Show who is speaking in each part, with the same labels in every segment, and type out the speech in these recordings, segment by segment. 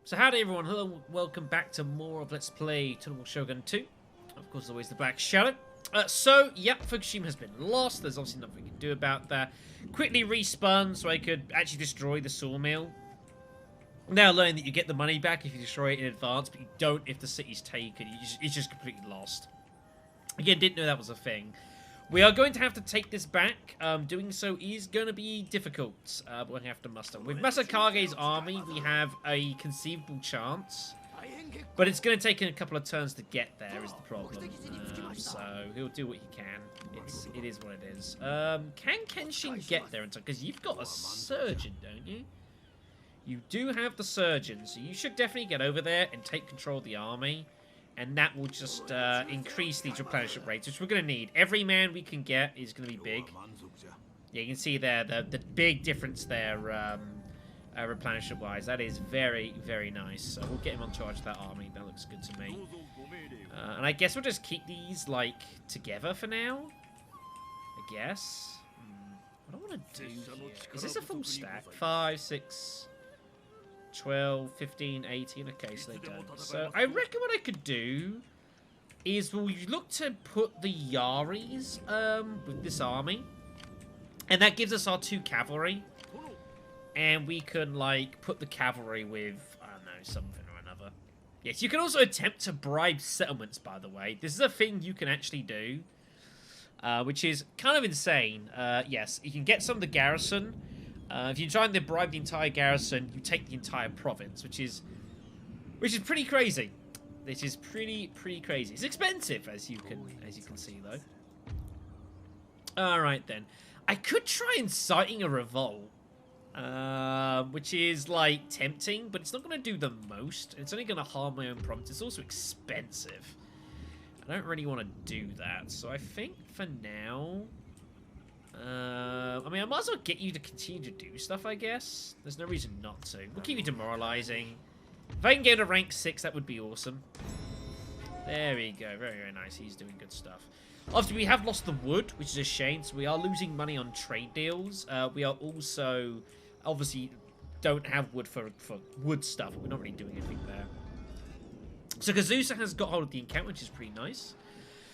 Speaker 1: So howdy everyone, hello, welcome back to more of Let's Play Total Shogun 2. Of course, always the Black Shadow. Yep, Fukushima has been lost. There's obviously nothing we can do about that. Quickly respun so I could actually destroy the sawmill. Now learning that you get the money back if you destroy it in advance, but you don't if the city's taken. It's just completely lost. Again, didn't know that was a thing. We are going to have to take this back. Doing so is going to be difficult, but we're going to have to muster. With Masakage's army, we have a conceivable chance, but it's going to take a couple of turns to get there is the problem. So he'll do what he can. It is what it is. Can Kenshin get there in time? Because you've got a surgeon, don't you? You do have the surgeon, so you should definitely get over there and take control of the army. And that will just increase these replenishment rates, which we're going to need. Every man we can get is going to be big. Yeah, you can see there the big difference there, replenishment-wise. That is very, very nice. So we'll get him on charge of that army. That looks good to me. And I guess we'll just keep these, like, together for now. I guess. What do I want to do here? Is this a full stack? 5, 6... 12, 15, 18. Okay, so they don't. So I reckon what I could do is we'll look to put the Yaris with this army. And that gives us our 2 cavalry. And we can, like, put the cavalry with, I don't know, something or another. Yes, you can also attempt to bribe settlements, by the way. This is a thing you can actually do. Which is kind of insane. Yes, you can get some of the garrison. If you try and bribe the entire garrison, you take the entire province, which is pretty crazy. This is pretty crazy. It's expensive, as you can see, though. All right then, I could try inciting a revolt, which is like tempting, but it's not going to do the most. It's only going to harm my own province. It's also expensive. I don't really want to do that, so I think for now. I mean, I might as well get you to continue to do stuff, I guess. There's no reason not to. We'll keep you demoralizing. If I can get to rank 6, that would be awesome. There we go. Very, very nice. He's doing good stuff. Obviously, we have lost the wood, which is a shame. So we are losing money on trade deals. We are also, obviously, don't have wood for wood stuff. We're not really doing anything there. So Kazusa has got hold of the encampment, which is pretty nice.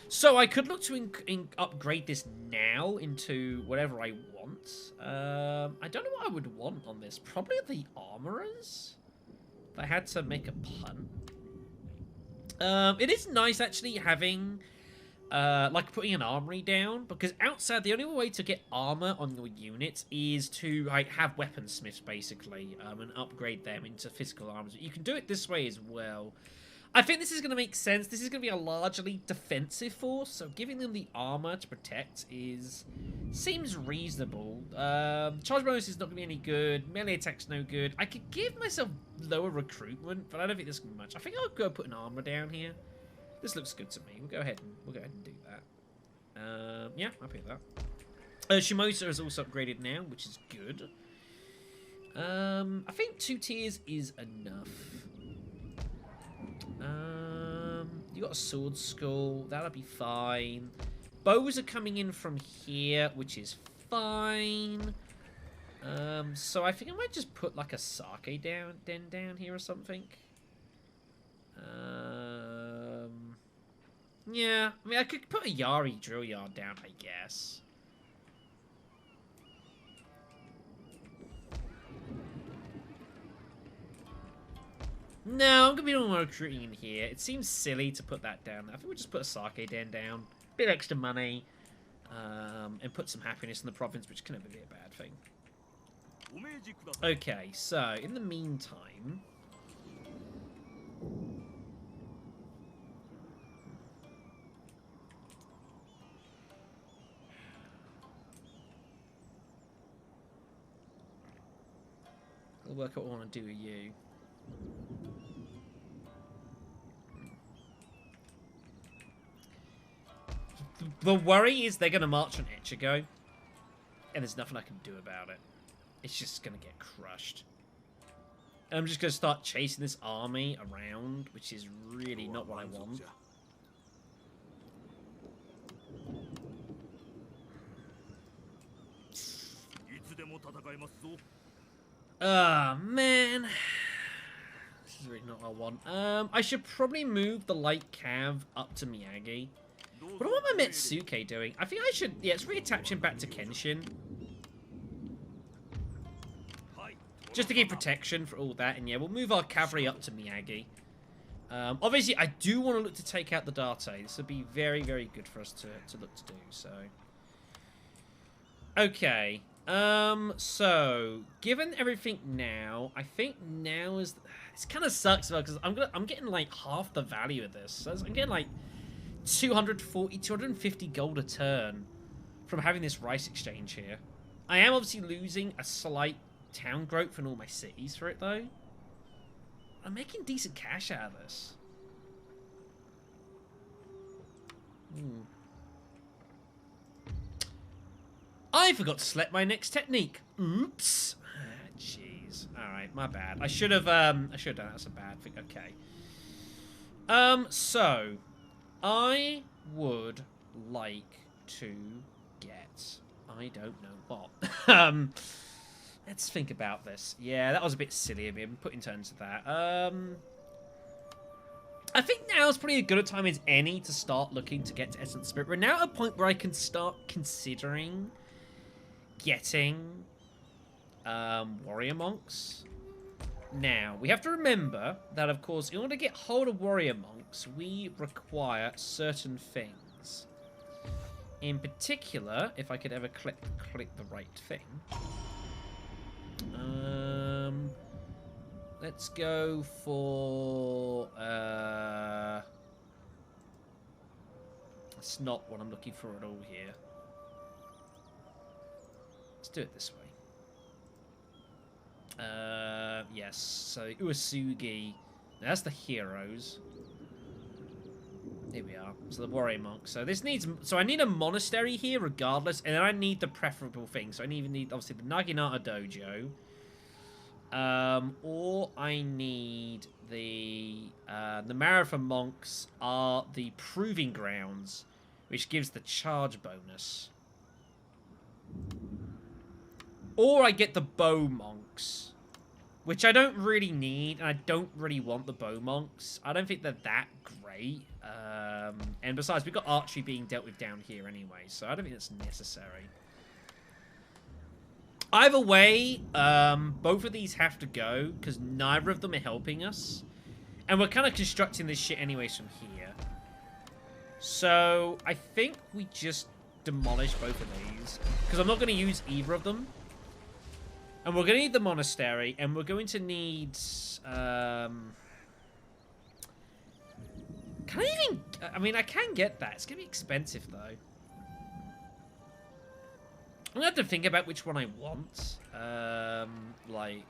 Speaker 1: So I could look to upgrade this now into whatever I want. I don't know what I would want on this. Probably the armorers. If I had to make a pun. It is nice actually having, like putting an armory down. Because outside, the only way to get armor on your units is to like have weaponsmiths basically. And upgrade them into physical armors. You can do it this way as well. I think this is going to make sense. This is going to be a largely defensive force, so giving them the armor to protect seems reasonable. Charge bonus is not going to be any good. Melee attack's no good. I could give myself lower recruitment, but I don't think this is going to be much. I think I'll go put an armor down here. This looks good to me. We'll go ahead and do that. Yeah, I'm happy with that. Shimosa is also upgraded now, which is good. I think 2 tiers is enough. You got a sword skull. That'll be fine. Bows are coming in from here, which is fine. So I think I might just put like a sake den down here or something. Yeah, I mean I could put a Yari drill yard down, I guess. No, I'm going to be doing more recruiting in here. It seems silly to put that down. I think we'll just put a sake den down. Bit extra money. And put some happiness in the province, which can never be a bad thing. Okay, so, in the meantime... I'll work out what I want to do with you. The worry is they're going to march on Ichigo, and there's nothing I can do about it. It's just going to get crushed. And I'm just going to start chasing this army around, which is really not what I want. Ah, man. This is really not what I want. I should probably move the light cav up to Miyagi. What am I Metsuke doing? I think I should... Yeah, let's reattach him back to Kenshin. Just to give protection for all that. And yeah, we'll move our cavalry up to Miyagi. Obviously, I do want to look to take out the Date. This would be very, very good for us to look to do. So, okay. So given everything now, I think now is... It kind of sucks though, because I'm getting like half the value of this. So I'm getting like 250 gold a turn from having this rice exchange here. I am obviously losing a slight town growth in all my cities for it though. I'm making decent cash out of this. I forgot to select my next technique. Oops. Jeez. Alright, my bad. I should have done that. That's a bad thing. Okay. So I would like to get... I don't know what. Let's think about this. Yeah, that was a bit silly of me. I'm putting turns to that. I think now is probably as good a time as any to start looking to get to Essence Spirit. We're now at a point where I can start considering getting warrior monks. Now, we have to remember that, of course, in order to get hold of warrior monks, we require certain things. In particular, if I could ever click the right thing. Let's go for... That's not what I'm looking for at all here. Let's do it this way. Yes, so Uesugi. Now that's the heroes. Here we are. So the warrior monk. So this needs... So I need a monastery here regardless, and then I need the preferable thing. So I even need, obviously, the Naginata Dojo. Or I need the Marathon monks are the proving grounds, which gives the charge bonus. Or I get the bow monks, which I don't really need, and I don't really want the bow monks. I don't think they're that great. And besides, we've got archery being dealt with down here anyway, so I don't think that's necessary. Either way, both of these have to go, because neither of them are helping us. And we're kind of constructing this shit anyways from here. So, I think we just demolish both of these, because I'm not going to use either of them. And we're going to need the monastery, and we're going to need... Can I even... I mean, I can get that. It's going to be expensive, though. I'm going to have to think about which one I want. Like...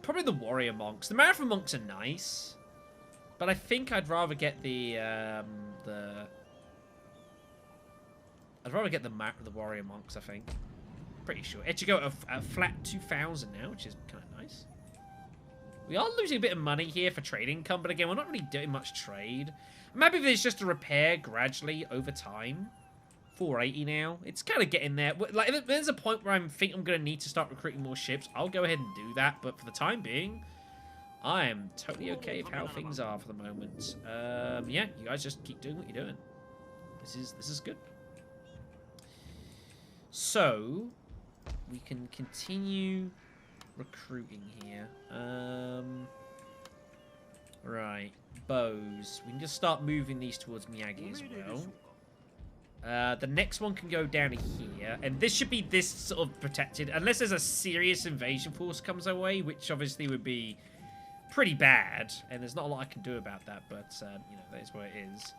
Speaker 1: Probably the warrior monks. The marathon monks are nice. But I think I'd rather get the I'd rather get the warrior monks, I think. Pretty sure. Ichigo at flat 2,000 now, which is kind of nice. We are losing a bit of money here for trade income, but again, we're not really doing much trade. I'm happy if it's just a repair gradually over time. 480 now. It's kind of getting there. Like, if there's a point where I think I'm going to need to start recruiting more ships, I'll go ahead and do that. But for the time being, I am totally okay with how things are for the moment. Yeah, you guys just keep doing what you're doing. This is good. So, we can continue recruiting here. Right, bows. We can just start moving these towards Miyagi as well. The next one can go down here, and this should be this sort of protected, unless there's a serious invasion force comes our way, which obviously would be pretty bad, and there's not a lot I can do about that, but, you know, that is where it is.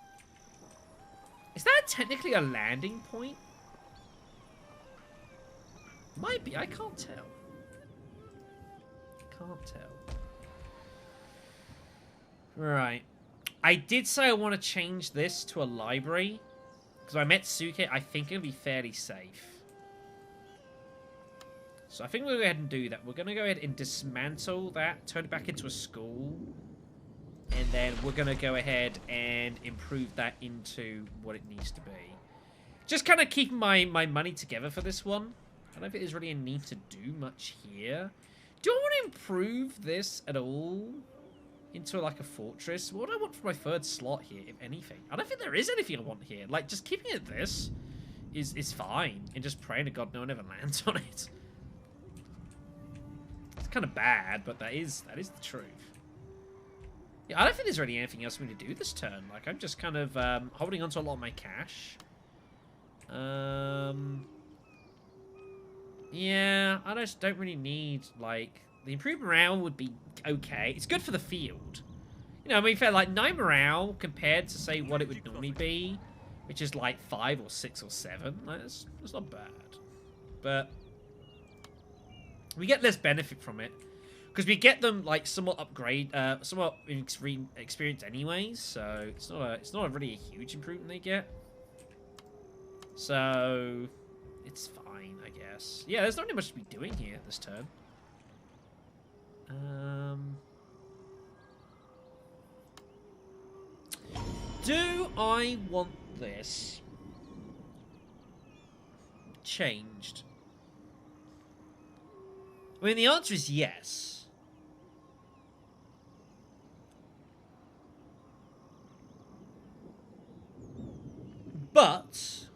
Speaker 1: Is that technically a landing point? Might be, I can't tell. Can't tell. Right. I did say I want to change this to a library. Because I met Suke, I think it'll be fairly safe. So I think we'll go ahead and do that. We're going to go ahead and dismantle that, turn it back into a school. And then we're going to go ahead and improve that into what it needs to be. Just kind of keeping my money together for this one. I don't think there's really a need to do much here. Do I want to improve this at all into like a fortress? What do I want for my third slot here, if anything? I don't think there is anything I want here. Like, just keeping it this is fine, and just praying to God no one ever lands on it. It's kind of bad, but that is the truth. Yeah, I don't think there's really anything else for me to do this turn. Like, I'm just kind of holding on to a lot of my cash. Yeah, I just don't really need, like... The improved morale would be okay. It's good for the field. You know, I mean, fair, like, 9 morale compared to, say, what it would normally be, which is, like, 5 or 6 or 7. Like, that's not bad. But we get less benefit from it. Because we get them, like, somewhat experienced anyways, so it's not really a huge improvement they get. So it's fine, I guess. Yeah, there's not really much to be doing here this turn. Do I want this changed? I mean, the answer is yes. But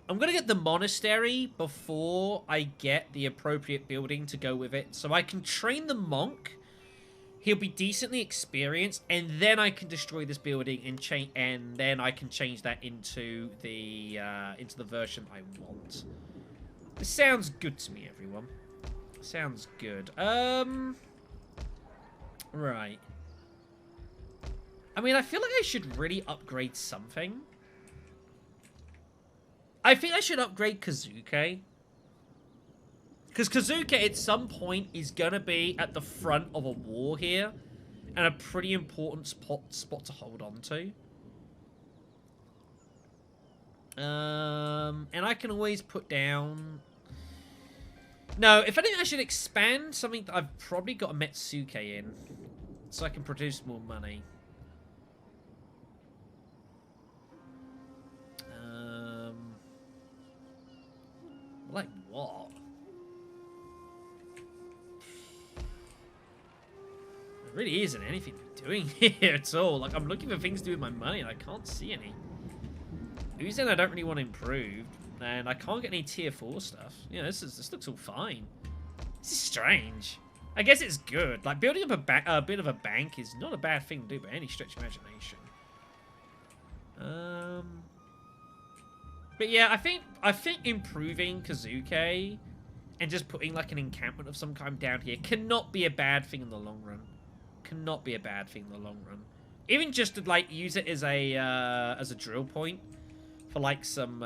Speaker 1: I'm going to get the monastery before I get the appropriate building to go with it. So I can train the monk. He'll be decently experienced. And then I can destroy this building and then I can change that into the version I want. This sounds good to me, everyone. Sounds good. Right. I mean, I feel like I should really upgrade something. I think I should upgrade Kazuke. Because Kazuke at some point is going to be at the front of a war here. And a pretty important spot to hold on to. And I can always put down... No, if anything, I should expand something that I've probably got a Metsuke in. So I can produce more money. Like what? There really isn't anything to be doing here at all. Like, I'm looking for things to do with my money and I can't see any. Uzen I don't really want to improve. And I can't get any tier 4 stuff. Yeah, this looks all fine. This is strange. I guess it's good. Like, building up a bit of a bank is not a bad thing to do by any stretch of imagination. But yeah, I think improving Kazuke and just putting like an encampment of some kind down here cannot be a bad thing in the long run. Cannot be a bad thing in the long run. Even just to like use it as a drill point for like some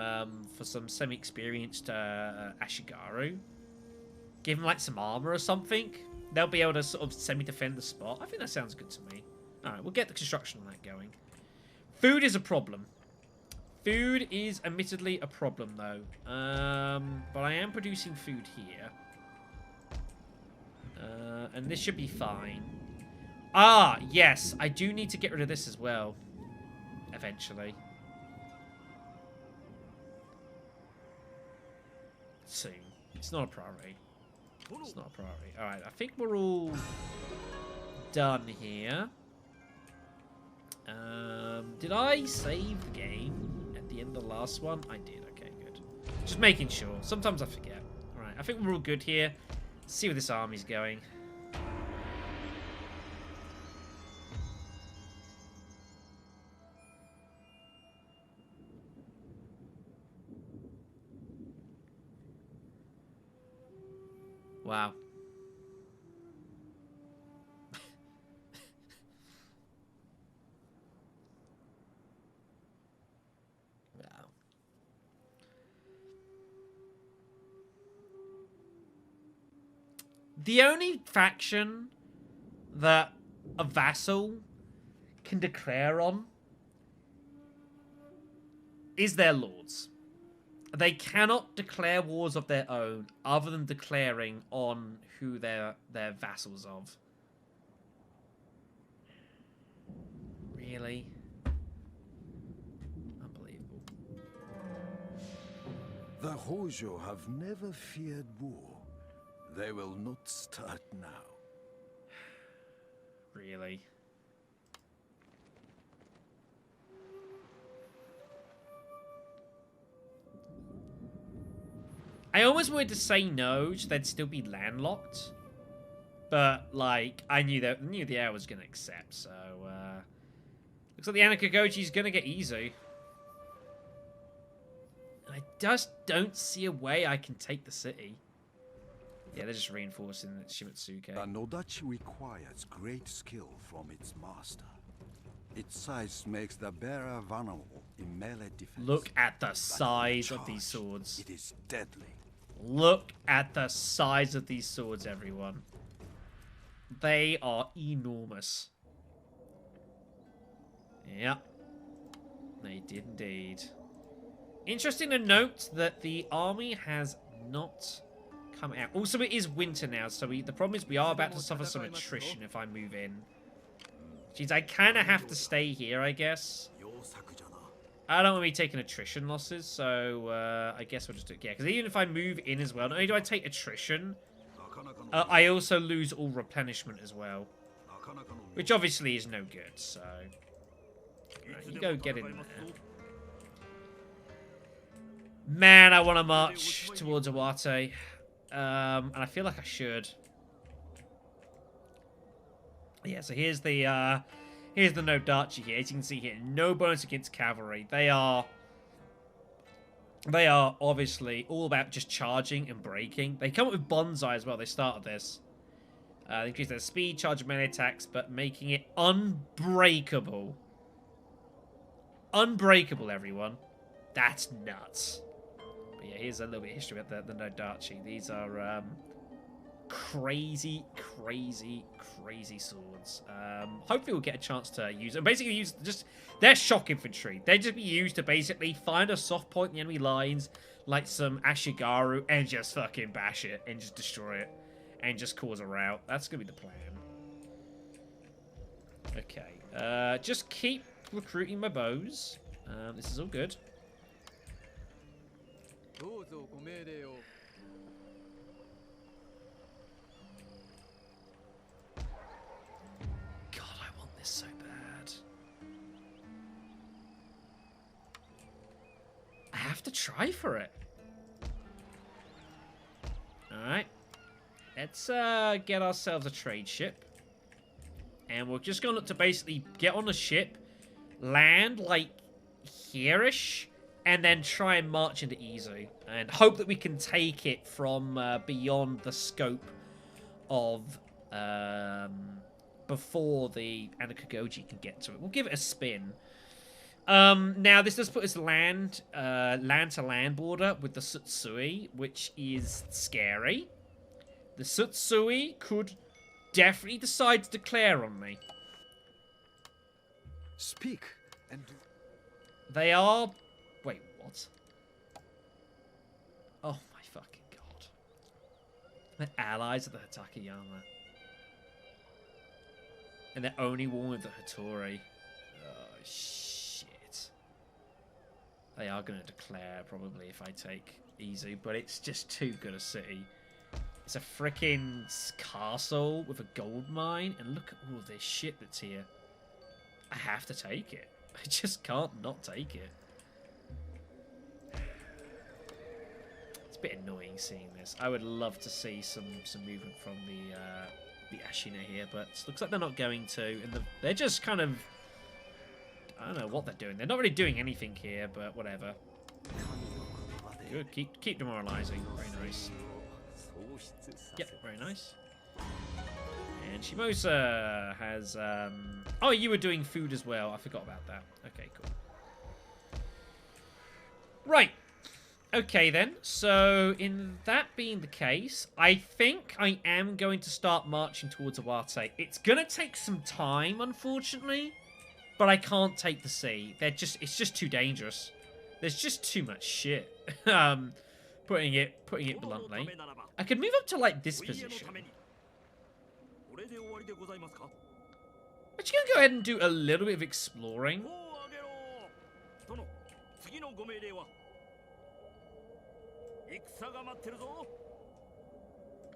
Speaker 1: semi-experienced Ashigaru. Give them like some armor or something. They'll be able to sort of semi-defend the spot. I think that sounds good to me. All right, we'll get the construction on that going. Food is a problem. Food is admittedly a problem, though. But I am producing food here. And this should be fine. Ah, yes. I do need to get rid of this as well. Eventually. Soon. It's not a priority. It's not a priority. Alright, I think we're all done here. Did I save the game at the end of the last one? I did. Okay, good. Just making sure. Sometimes I forget. Alright, I think we're all good here. Let's see where this army's going. Wow. The only faction that a vassal can declare on is their lords. They cannot declare wars of their own other than declaring on who they're vassals of. Really? Unbelievable.
Speaker 2: The Hojo have never feared war. They will not start now.
Speaker 1: Really? I almost wanted to say no, so they'd still be landlocked. But, like, I knew the air was going to accept, so, looks like the Anakagoji's going to get Izu. And I just don't see a way I can take the city. Yeah, they're just reinforcing Shimatsuke.
Speaker 2: An odachi requires great skill from its master. Its size makes the bearer vulnerable in melee defense.
Speaker 1: Look at the size of these swords.
Speaker 2: It is deadly.
Speaker 1: Look at the size of these swords, everyone. They are enormous. Yep. They did indeed. Interesting to note that the army has not come out. Also, it is winter now, so the problem is we are about to suffer some attrition if I move in. Jeez, I kind of have to stay here, I guess. I don't want to be taking attrition losses, so I guess we'll just do it. Yeah, because even if I move in as well, not only do I take attrition, I also lose all replenishment as well. Which obviously is no good, so... Right, you go get in there. Man, I want to march towards Iwate. And I feel like I should. Yeah, so here's the Nodachi here. As you can see here, no bonus against cavalry. They are obviously all about just charging and breaking. They come up with bonsai as well. They started this. They increase their speed, charge, and melee attacks, but making it unbreakable. Unbreakable, everyone. That's nuts. But yeah, here's a little bit of history about the Nodachi. These are crazy, crazy, crazy swords. Hopefully we'll get a chance to use them. Basically, use just they're shock infantry. They just be used to basically find a soft point in the enemy lines, like some Ashigaru, and just fucking bash it and just destroy it and just cause a rout. That's gonna be the plan. Okay, just keep recruiting my bows. This is all good. God, I want this so bad. I have to try for it. Alright. Let's get ourselves a trade ship. And we're just going to look to basically get on the ship, land, like, here-ish, and then try and march into Izu. And hope that we can take it from beyond the scope of before the Anakagoji can get to it. We'll give it a spin. Now, this does put us land-to-land border with the Tsutsui, which is scary. The Tsutsui could definitely decide to declare on me.
Speaker 2: Speak and
Speaker 1: They are... Wait, what? Oh my fucking god. They're allies of the Hatakeyama. And they're only one with the Hattori. Oh, shit. They are going to declare, probably, if I take Izu, but it's just too good a city. It's a freaking castle with a gold mine, and look at all of this shit that's here. I have to take it. I just can't not take it. It's a bit annoying seeing this. I would love to see some movement from the Ashina here, but it looks like they're not going to, and they're just kind of... I don't know what they're doing. They're not really doing anything here, but whatever. Good. Keep demoralizing. Very nice. Yep, very nice. And Shimosa has... Oh, you were doing food as well. I forgot about that. Okay, cool. Right. Okay, then. So, in that being the case, I think I am going to start marching towards Iwate. It's going to take some time, unfortunately. But I can't take the sea. It's just too dangerous. There's just too much shit. Putting it bluntly. I could move up to, like, this position. Actually, gonna go ahead and do a little bit of exploring.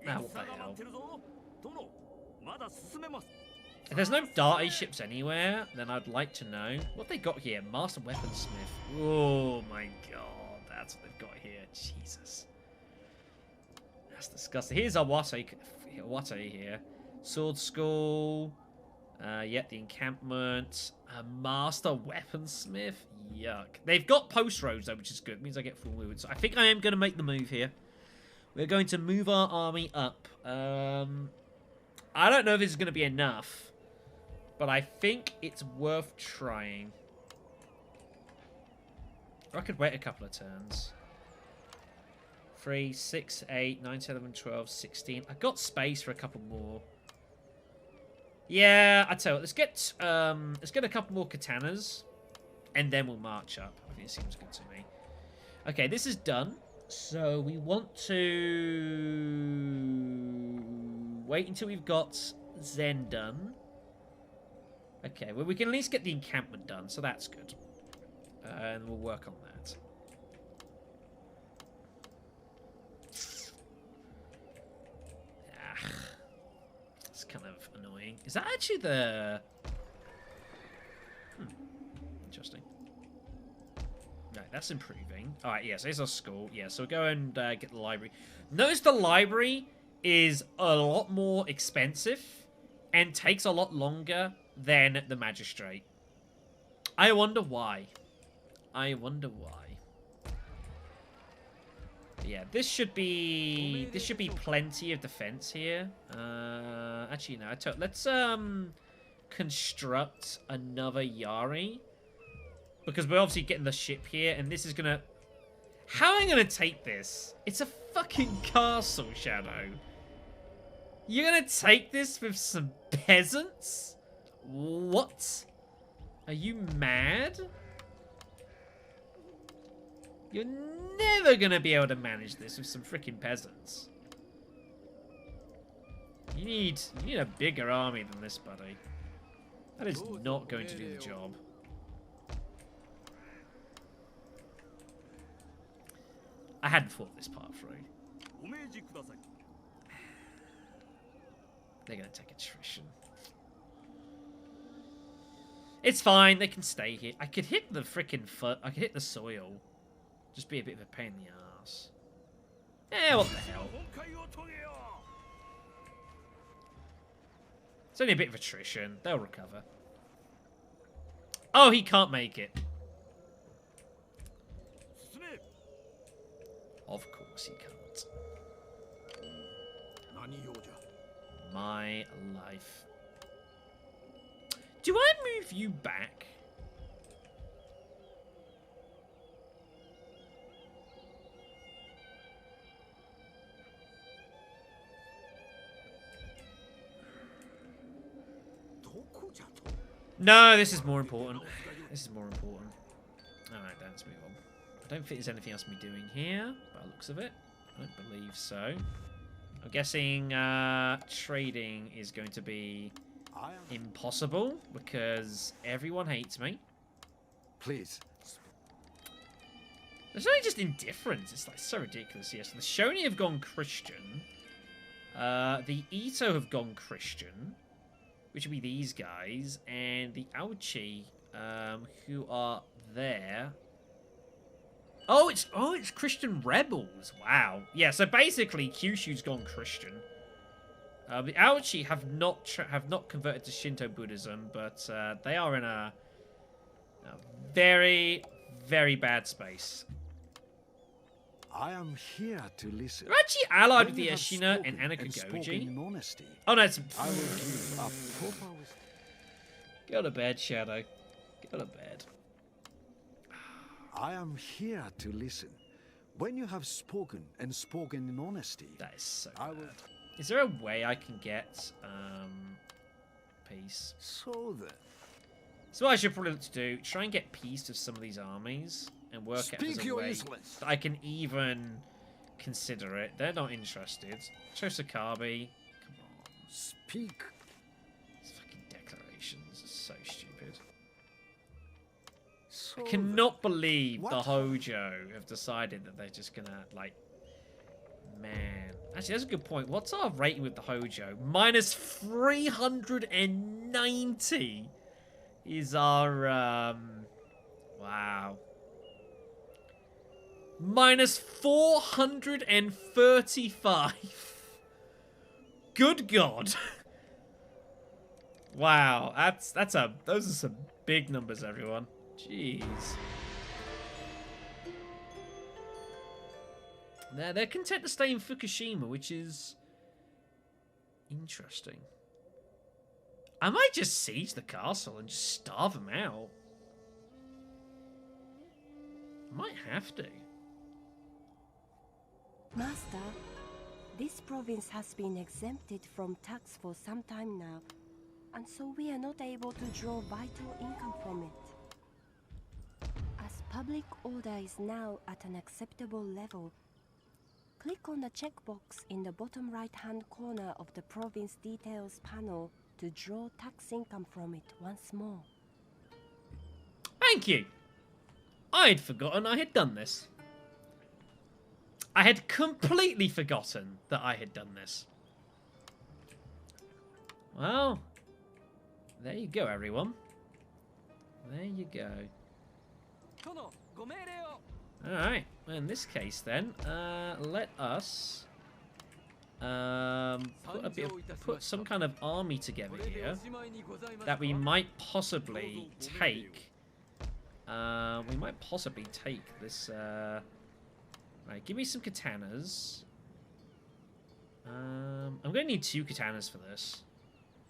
Speaker 1: Ah, what the hell? If there's no darty ships anywhere, then I'd like to know what they got here. Master Weaponsmith. Oh my god, that's what they've got here. Jesus. That's disgusting. Here's our Wate here. Sword School. Yet the encampment. Master Weaponsmith. Yuck. They've got post roads though, which is good. It means I get full movement. So I think I am going to make the move here. We're going to move our army up. I don't know if this is going to be enough, but I think it's worth trying. Or I could wait a couple of turns. 3, 6, 8, 9, 10, 11, 12, 16. I've got space for a couple more. Yeah, I tell you what, let's get a couple more katanas, and then we'll march up. I think it seems good to me. Okay, this is done. So we want to wait until we've got Zen done. Okay, well we can at least get the encampment done, so that's good. And we'll work on that. It's kind of annoying. Is that actually the... Interesting. Right, that's improving. Alright, yeah, so here's our school. Yeah, so we'll go and get the library. Notice the library is a lot more expensive and takes a lot longer than the magistrate. I wonder why. I wonder why. But yeah, this should be plenty of defense here. Actually, no. Let's construct another Yari. Because we're obviously getting the ship here, and this is gonna... How am I gonna take this? It's a fucking castle, Shadow. You're gonna take this with some peasants? What? Are you mad? You're never gonna be able to manage this with some freaking peasants. You need a bigger army than this, buddy. That is not going to do the job. I hadn't thought this part through. They're going to take attrition. It's fine. They can stay here. I could hit the freaking foot. I could hit the soil. Just be a bit of a pain in the ass. Eh, what the hell. It's only a bit of attrition. They'll recover. Oh, he can't make it. Of course he can't. My life. Do I move you back? No, this is more important. This is more important. Alright, let's move on. I don't think there's anything else me doing here, by the looks of it. I don't believe so. I'm guessing trading is going to be impossible because everyone hates me.
Speaker 2: Please.
Speaker 1: There's only just indifference. It's like so ridiculous. Yes, the Shoni have gone Christian. The Ito have gone Christian, which would be these guys, and the Aochi, who are there. Oh, it's Christian rebels. Wow. Yeah. So basically, Kyushu's gone Christian. The Aochi have not converted to Shinto Buddhism, but they are in a very, very bad space.
Speaker 2: I am here to listen.
Speaker 1: They're actually allied with the Ashina and Anakagoji. Oh no, it's...
Speaker 2: I will give up proper wisdom.
Speaker 1: Go to bed, Shadow. Go to bed.
Speaker 2: I am here to listen. When you have spoken and spoken in honesty,
Speaker 1: that is so bad. Is there a way I can get peace?
Speaker 2: So then.
Speaker 1: So what I should probably look to do, try and get peace with some of these armies and work out if there's a way that I can even consider it. They're not interested. Chosakabe, come on.
Speaker 2: Speak.
Speaker 1: These fucking declarations are so stupid.
Speaker 2: So
Speaker 1: I cannot believe the Hojo have decided that they're just gonna, like, man. Actually, that's a good point. What's our rating with the Hojo? Minus 390 is our, wow. Minus 435. Good God. Wow, those are some big numbers, everyone. Jeez. They're content to stay in Fukushima, which is interesting. I might just siege the castle and just starve them out. I might have to.
Speaker 3: Master, this province has been exempted from tax for some time now, and so we are not able to draw vital income from it. As public order is now at an acceptable level, click on the checkbox in the bottom right-hand corner of the province details panel to draw tax income from it once more.
Speaker 1: Thank you. I had forgotten I had done this. I had completely forgotten that I had done this. Well, there you go, everyone. There you go. Alright, well, in this case then, let us put some kind of army together here that we might possibly take. We might possibly take this. Right, give me some katanas. I'm gonna need 2 katanas for this.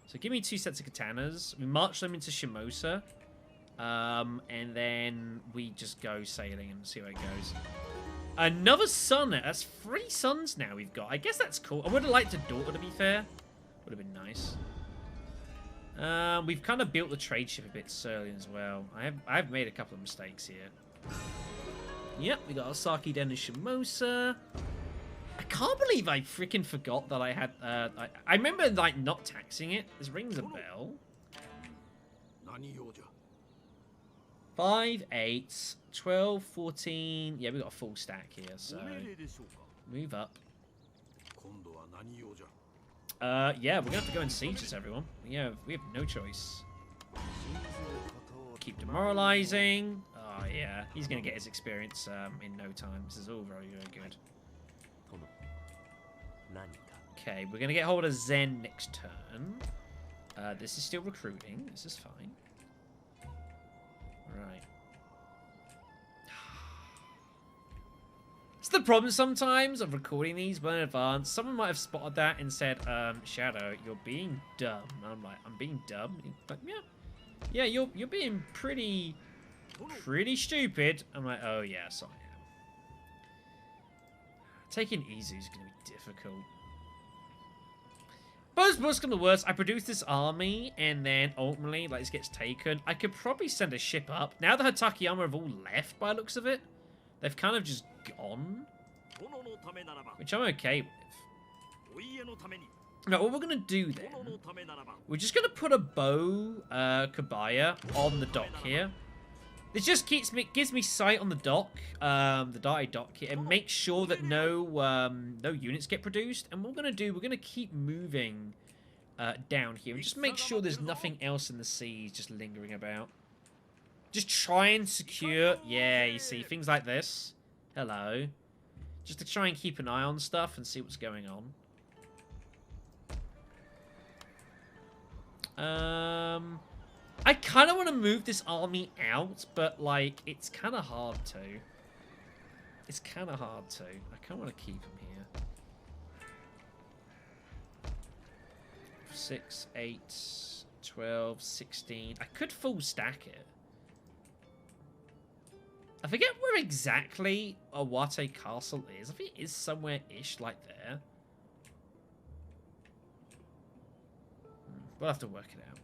Speaker 1: So give me 2 sets of katanas. We march them into Shimosa. And then we just go sailing and see where it goes. Another son. That's 3 sons now we've got. I guess that's cool. I would have liked a daughter, to be fair. Would have been nice. We've kind of built the trade ship a bit early as well. I've made a couple of mistakes here. Yep, we got Osaki Den and Shimosa. I can't believe I freaking forgot that I had... I remember, like, not taxing it. This rings a bell. 5, 8, 12, 14... Yeah, we got a full stack here, so... Move up. Yeah, we're gonna have to go and siege this, everyone. Yeah, we have no choice. Keep demoralizing. Oh, yeah. He's gonna get his experience in no time. This is all very, very good. Okay, we're gonna get hold of Zen next turn. This is still recruiting. This is fine. Right. It's the problem sometimes of recording these well in advance. Someone might have spotted that and said, Shadow, you're being dumb. And I'm like, I'm being dumb? Like, yeah. Yeah, you're being pretty stupid. I'm like, oh yes, I am. Taking easy is going to be difficult. But worst come to worst, I produce this army, and then ultimately, like, this gets taken. I could probably send a ship up. Now the Hatakeyama have all left, by the looks of it, they've kind of just gone. Which I'm okay with. Now, what we're going to do then, we're just going to put a bow kabaya on the dock here. This just gives me sight on the dock, the Dai dock here, and make sure that no units get produced. And what we're going to do, we're going to keep moving down here. And just make sure there's nothing else in the seas just lingering about. Just try and secure, yeah, you see, things like this. Hello. Just to try and keep an eye on stuff and see what's going on. I kind of want to move this army out, but, like, it's kind of hard to. It's kind of hard to. I kind of want to keep him here. 6, 8, 12, 16. I could full stack it. I forget where exactly Awate Castle is. I think it is somewhere-ish like there. We'll have to work it out.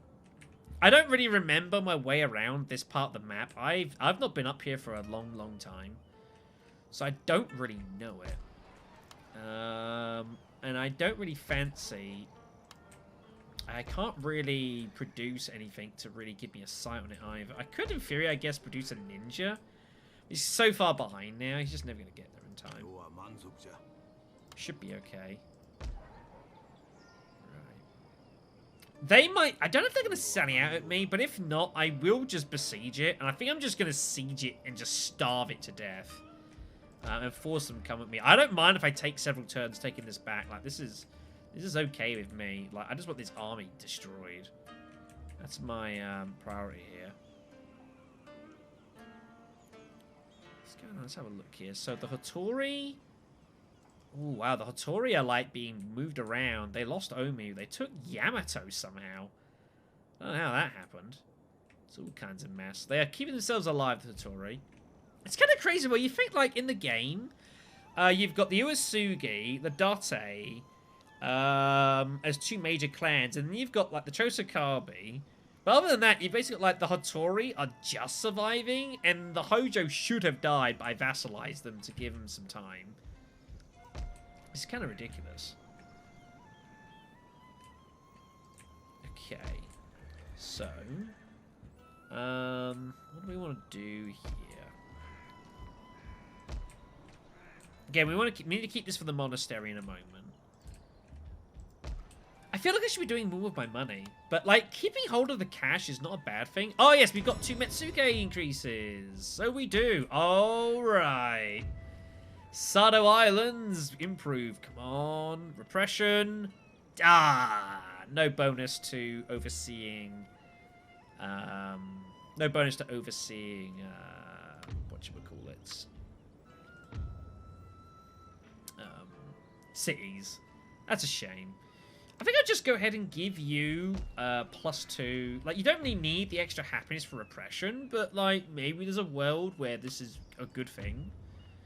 Speaker 1: I don't really remember my way around this part of the map. I've not been up here for a long, long time. So I don't really know it. And I don't really fancy... I can't really produce anything to really give me a sight on it either. I could, in theory, I guess, produce a ninja. He's so far behind now, he's just never going to get there in time. Should be okay. They might... I don't know if they're going to sally out at me, but if not, I will just besiege it. And I think I'm just going to siege it and just starve it to death. And force them to come at me. I don't mind if I take several turns taking this back. Like, this is okay with me. Like, I just want this army destroyed. That's my priority here. What's going on? Let's have a look here. So the Hattori... Oh, wow. The Hattori are, like, being moved around. They lost Omu. They took Yamato somehow. I don't know how that happened. It's all kinds of mess. They are keeping themselves alive, the Hattori. It's kind of crazy where you think, like, in the game, you've got the Uesugi, the Date, as two major clans, and then you've got, like, the Chosokabe. But other than that, you've basically got, like, the Hattori are just surviving, and the Hojo should have died, but I vassalized them to give them some time. It's kind of ridiculous. Okay. So, what do we want to do here? Again, we need to keep this for the monastery in a moment. I feel like I should be doing more with my money. But, like, keeping hold of the cash is not a bad thing. Oh, yes, we've got 2 Metsuke increases. So we do. All right. Sado Islands, improve. Come on. Repression. Ah, no bonus to overseeing. No bonus to overseeing, whatchamacallit. Cities. That's a shame. I think I'll just go ahead and give you +2. Like, you don't really need the extra happiness for repression, but, like, maybe there's a world where this is a good thing.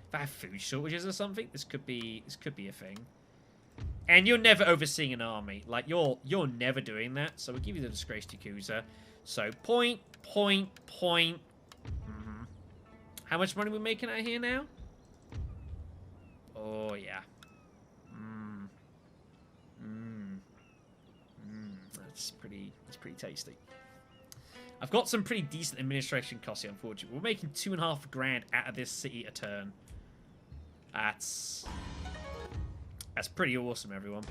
Speaker 1: If I have food shortages or something, this could be a thing. And you're never overseeing an army. Like, you're never doing that, so we'll give you the Disgraced Yakuza. So, point. How much money are we making out here now? Oh, yeah. That's pretty tasty. I've got some pretty decent administration costs here, unfortunately. We're making 2.5 grand out of this city a turn. That's pretty awesome, everyone.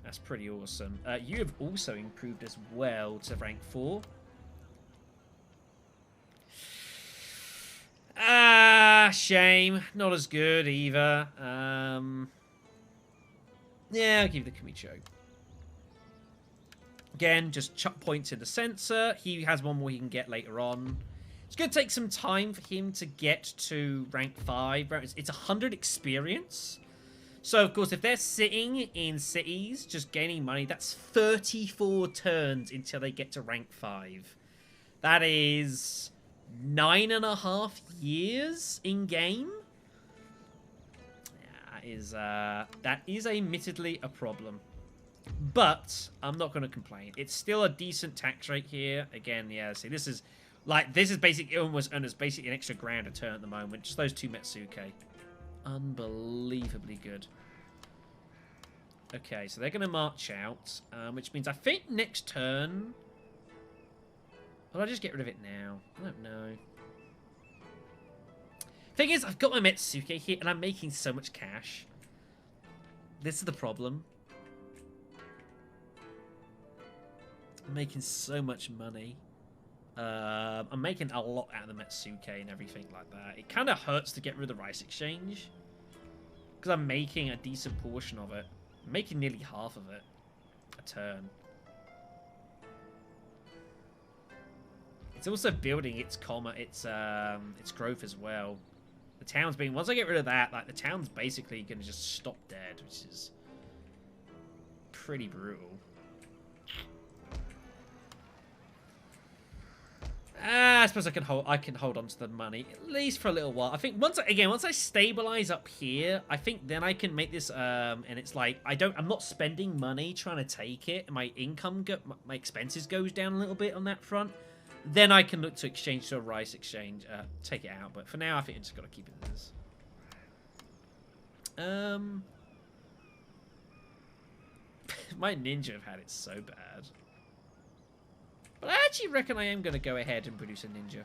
Speaker 1: That's pretty awesome. You have also improved as well to rank 4. Ah, shame. Not as good either. Yeah, I'll give you the Kamicho. Again, just chuck points in the sensor. He has one more he can get later on. It's going to take some time for him to get to rank 5. It's 100 experience. So, of course, if they're sitting in cities, just gaining money, that's 34 turns until they get to rank 5. That is 9.5 years in-game. That is admittedly a problem. But I'm not going to complain. It's still a decent tax rate here. Again, yeah, see, this is basically almost earned as basically an extra grand a turn at the moment. Just those 2 Metsuke. Unbelievably good. Okay, so they're going to march out, which means I think next turn... Will I just get rid of it now? I don't know. Thing is, I've got my Metsuke here, and I'm making so much cash. This is the problem. I'm making so much money. I'm making a lot out of the Metsuke and everything like that. It kind of hurts to get rid of the rice exchange. Because I'm making a decent portion of it. I'm making nearly half of it a turn. It's also building its growth as well. The town's being... Once I get rid of that, like, the town's basically going to just stop dead, which is pretty brutal. I suppose I can hold on to the money at least for a little while. I think once I stabilize up here, I think then I can make this and it's like I'm not spending money trying to take it, and my my expenses goes down a little bit on that front. Then I can look to exchange to a rice exchange, take it out. But for now, I think I just got to keep it as my ninja have had it so bad. But I actually reckon I am going to go ahead and produce a ninja.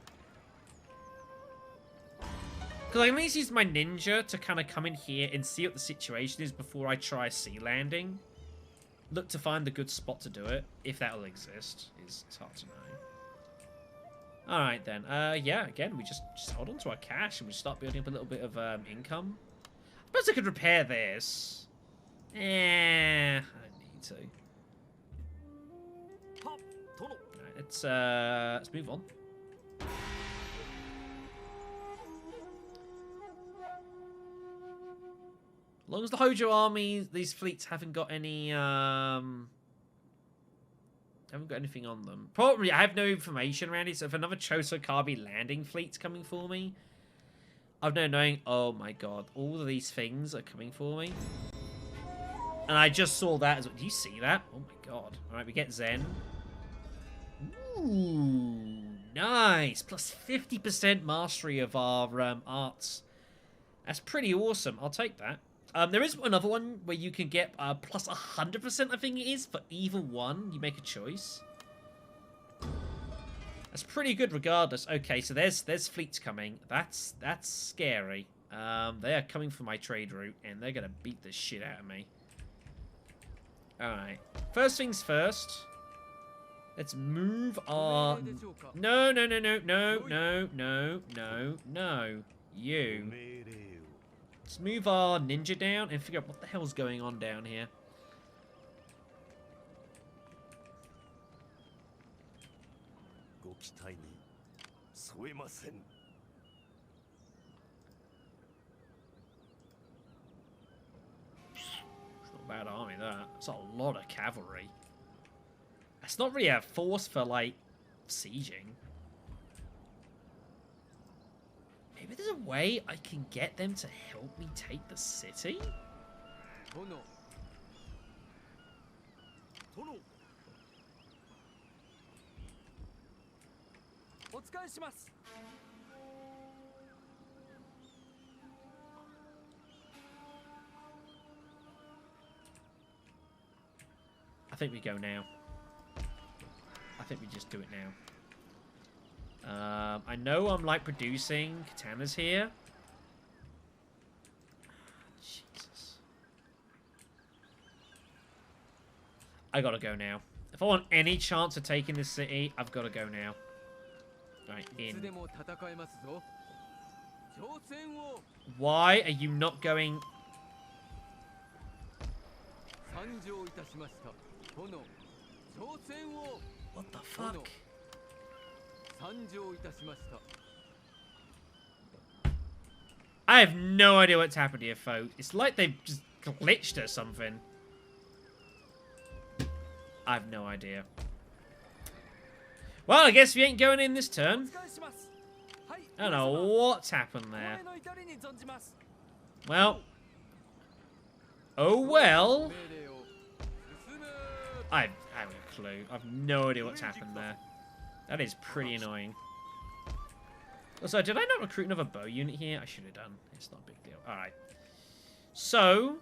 Speaker 1: Because I can at least use my ninja to kind of come in here and see what the situation is before I try sea landing. look to find the good spot to do it. If that'll exist, it's hard to know. Alright then. Yeah, again, we just hold on to our cash and we start building up a little bit of income. I suppose I could repair this. I don't need to. Alright, let's move on. As long as the Hojo army, these fleets haven't got any, haven't got anything on them. Probably, I have no information around it, so if another Chosokabe landing fleet's coming for me, I've no knowing, oh my god, all of these things are coming for me. And I just saw that as well. Do you see that? Oh my god. Alright, we get Zen. Ooh, nice. Plus 50% mastery of our arts. That's pretty awesome. I'll take that. There is another one where you can get plus 100%, I think it is, for either one. You make a choice. That's pretty good regardless. Okay, so there's fleets coming. That's scary. They are coming for my trade route, and they're going to beat the shit out of me. Alright. First things first. Let's move on. No. You. Let's move our ninja down and figure out what the hell's going on down here. It's not a bad army, that. It's a lot of cavalry. That's not really a force for, like, sieging. Maybe there's a way I can get them to help me take the city? I think we go now. I think we just do it now. I know I'm like producing katanas here. Jesus. I gotta go now. If I want any chance of taking this city, I've gotta go now. Right, in. Why are you not going? What the fuck? I have no idea what's happened here, folks. It's like they've just glitched or something. I have no idea. Well, I guess we ain't going in this turn. I don't know what's happened there. Well. Oh well. I haven't a clue. I've no idea what's happened there. That is pretty annoying. Also, did I not recruit another bow unit here? I should have done. It's not a big deal. Alright. So,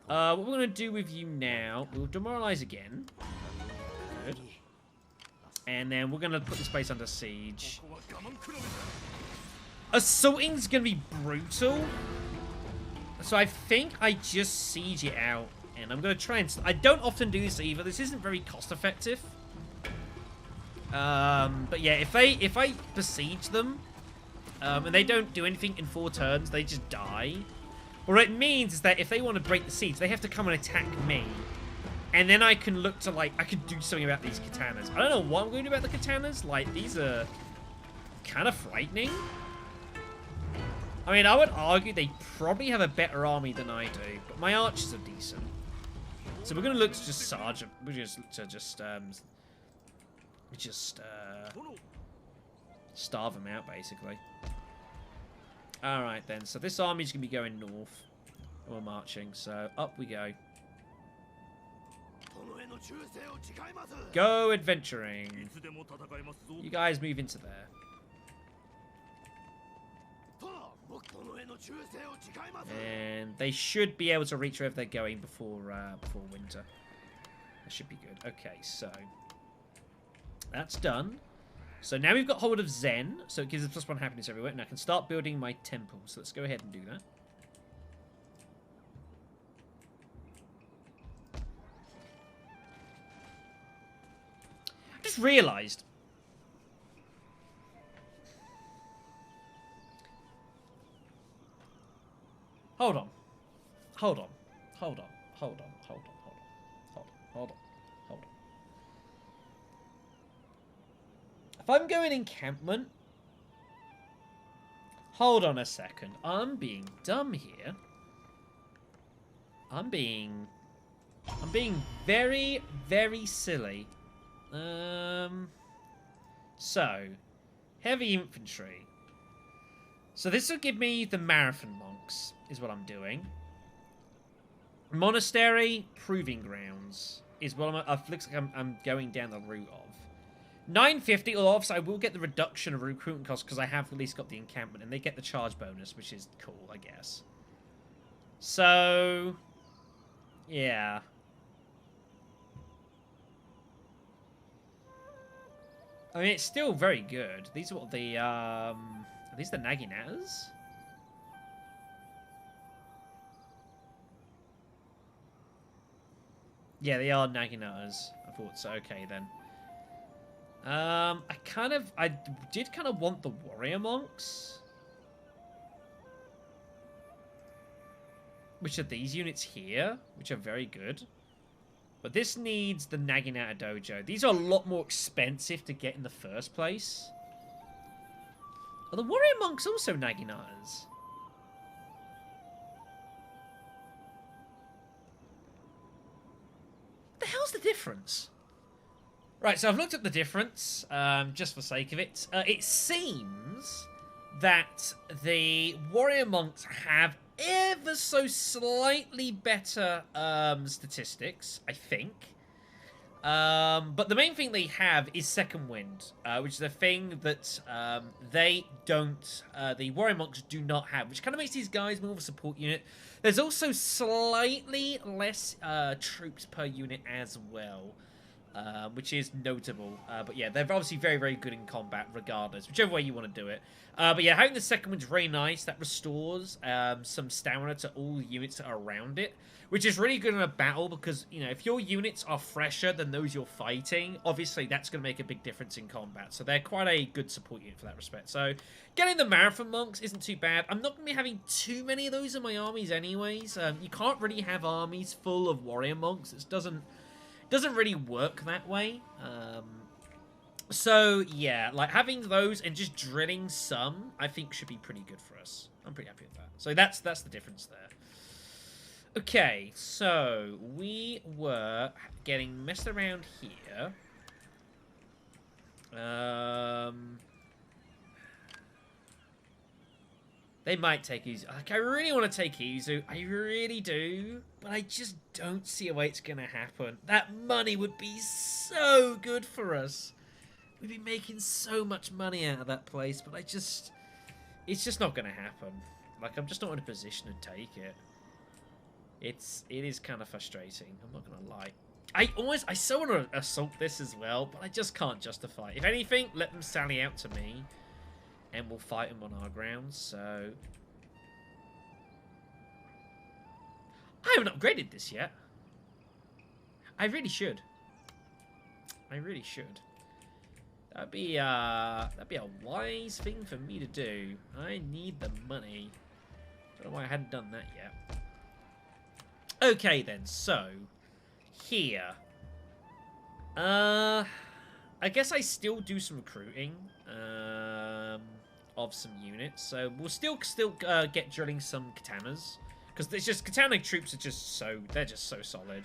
Speaker 1: what we're going to do with you now, we'll demoralize again. Good. And then we're going to put this place under siege. Assaulting's going to be brutal. So I think I just siege it out. And I'm going to try and... I don't often do this either. This isn't very cost effective. But yeah, if I besiege them, and they don't do anything in 4 turns, they just die. What it means is that if they want to break the siege, they have to come and attack me. And then I can look to, like, I could do something about these katanas. I don't know what I'm going to do about the katanas. Like, these are kind of frightening. I mean, I would argue they probably have a better army than I do, but my archers are decent. So we're going to look to just sarge them. We're just to just starve them out, basically. Alright then, so this army's going to be going north. And we're marching, so up we go. Go adventuring. You guys move into there. And they should be able to reach wherever they're going before winter. That should be good. Okay, so that's done. So now we've got hold of Zen, so it gives us +1 happiness everywhere, and I can start building my temple. So let's go ahead and do that. just realised. Hold on. Hold on. Hold on. Hold on. Hold on. Hold on. Hold on. Hold on. Hold on. If I'm going encampment... Hold on a second. I'm being dumb here. I'm being very, very silly. So, heavy infantry. So this will give me the marathon monks, is what I'm doing. Monastery, proving grounds, is what looks like I'm going down the route of. 950, well, obviously I will get the reduction of recruitment costs because I have at least got the encampment, and they get the charge bonus, which is cool, I guess. So, yeah. I mean, it's still very good. These are what the, are these the Naginatas? Yeah, they are Naginatas. I thought so. Okay, then. I did kind of want the warrior monks. Which are these units here, which are very good. But this needs the Naginata Dojo. These are a lot more expensive to get in the first place. Are the warrior monks also Naginatas? What the hell's the difference? Right, so I've looked at the difference, just for sake of it. It seems that the warrior monks have ever so slightly better statistics, I think. But the main thing they have is second wind, which is a thing that they don't, the warrior monks do not have, which kind of makes these guys more of a support unit. There's also slightly less troops per unit as well. Which is notable. But yeah, they're obviously very, very good in combat regardless, whichever way you want to do it. But yeah, having the second one's very nice. That restores some stamina to all the units that are around it, which is really good in a battle because, you know, if your units are fresher than those you're fighting, obviously that's going to make a big difference in combat. So they're quite a good support unit for that respect. So getting the Marathon Monks isn't too bad. I'm not going to be having too many of those in my armies anyways. You can't really have armies full of Warrior Monks. It doesn't really work that way. So yeah, like having those and just drilling some, I think should be pretty good for us. I'm pretty happy with that. So that's the difference there. Okay, so we were getting messed around here. They might take Izu. Like, I really want to take Izu. I really do. But I just don't see a way it's going to happen. That money would be so good for us. We'd be making so much money out of that place. But it's just not going to happen. Like, I'm just not in a position to take it. It is kind of frustrating. I'm not going to lie. I so want to assault this as well. But I just can't justify it. If anything, let them sally out to me. And we'll fight them on our grounds, so... I haven't upgraded this yet. I really should. I really should. That'd be a wise thing for me to do. I need the money. Don't know why I hadn't done that yet. Okay then, so... Here. I guess I still do some recruiting. Of some units, so we'll still get drilling some katanas because it's just katana troops are they're just so solid.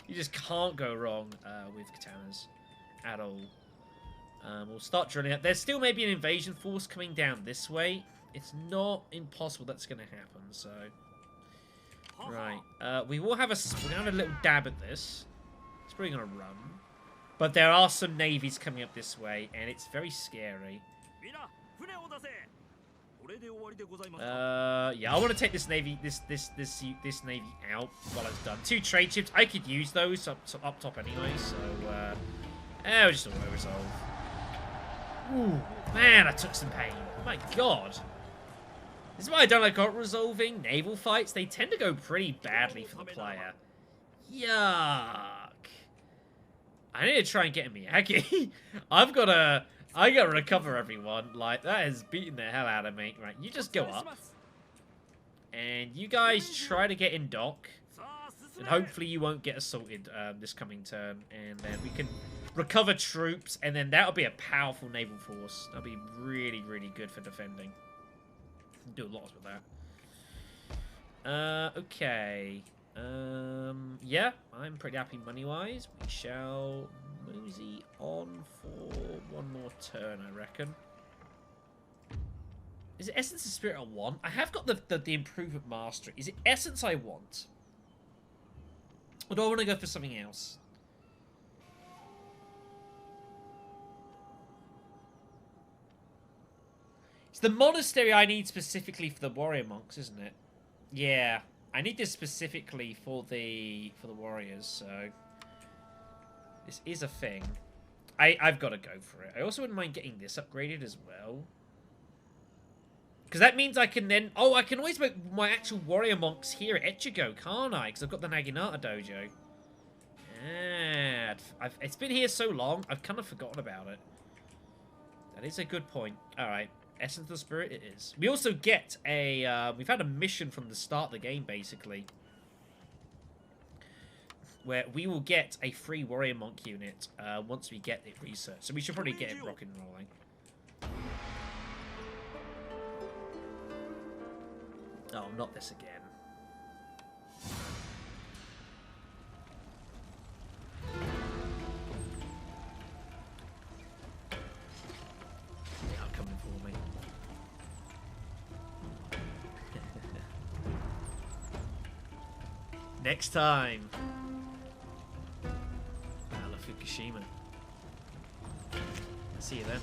Speaker 1: You just can't go wrong with katanas at all. We'll start drilling it. There's still maybe an invasion force coming down this way. It's not impossible that's going to happen. So right, we're gonna have a little dab at this. It's probably gonna run, but there are some navies coming up this way, and it's very scary. Yeah, I want to take this navy, this navy out while it's done. 2 trade ships, I could use those up top anyway. So, we'll just auto resolve. Ooh, man, I took some pain. My God, this is why I don't like auto resolving naval fights. They tend to go pretty badly for the player. Yuck. I need to try and get a Miyagi. I gotta recover everyone. Like, that is beating the hell out of me. Right, you just go up. And you guys try to get in dock. And hopefully you won't get assaulted this coming turn. And then we can recover troops. And then that'll be a powerful naval force. That'll be really, really good for defending. Do a lot with that. Okay. Yeah, I'm pretty happy money-wise. We shall mosey on for one more turn, I reckon. Is it Essence of Spirit I want? I have got the Improvement Mastery. Is it Essence I want? Or do I want to go for something else? It's the Monastery I need specifically for the Warrior Monks, isn't it? Yeah. I need this specifically for the warriors, so this is a thing. I've got to go for it. I also wouldn't mind getting this upgraded as well. Because that means I can then... Oh, I can always make my actual warrior monks here at Echigo, can't I? Because I've got the Naginata dojo. Yeah, it's been here so long, I've kind of forgotten about it. That is a good point. Alright, Essence of the Spirit it is. We also get a... we've had a mission from the start of the game, basically. Where we will get a free warrior monk unit once we get it researched. So we should probably get it rocking and rolling. Oh, not this again. They are coming for me. Next time. Battle of Fukushima. See you then.